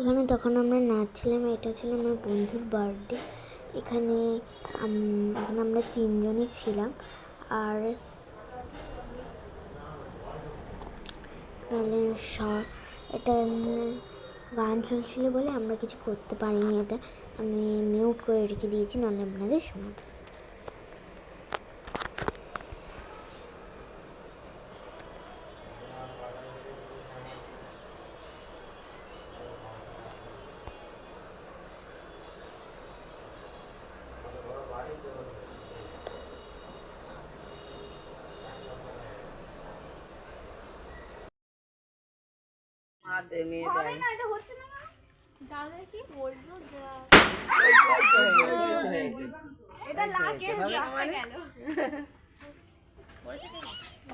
এখানে তখন আমরা নাচছিলাম, এটা ছিল আমার বন্ধুর বার্থডে। এখানে আমরা তিনজনই ছিলাম। আর এটা গান চলছিল বলে আমরা কিছু করতে পারিনি, এটা আমি মিউট করে রেখে দিয়েছি, নাহলে আপনাদের শোনাতে।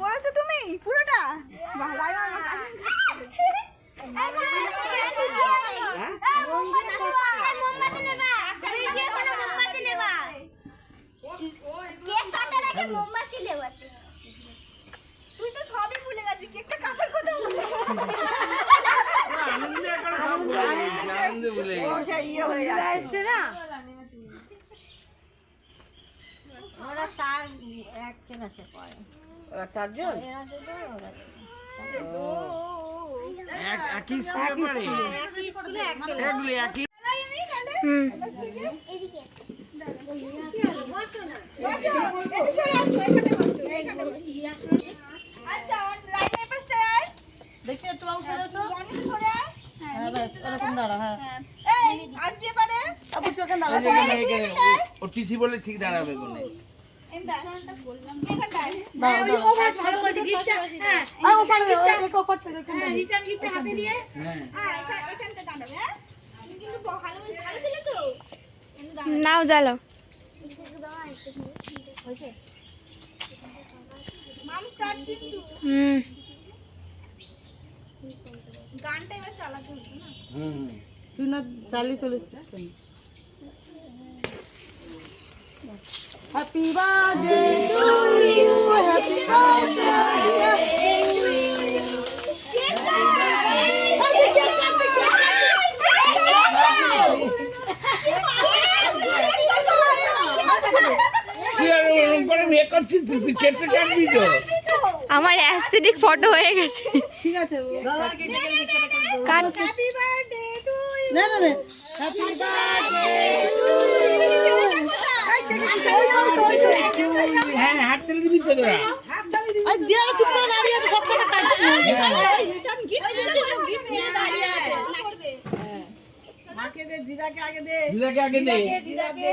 করেছো তুমি পুরোটা? তুই তো সবই ভুলে গেছিস, কেকটা কাটার কথা বলে ঠিক দাঁড়াবে বলে নাও জ্বালো। গানটা এবার চালাতে হতো না। তুই না চালিয়ে চলে এসেছিস কেন? Happy birthday to you, happy birthday to you. আমার অ্যাস্থেটিক ফটো হয়ে গেছে। ঠিক আছে, cut. Happy birthday to you. না না না, হ্যাপি বার্থডে টু ইউ। হ্যাঁ, হাত তুলে দিবি তো তোরা। আই দিয়া চুপ করে দাঁড়িয়ে আছে, সব টাকা কাটছে। মাকে দে, জিরাকে আগে দে। দিদাকে আগে দে। জিরাকে।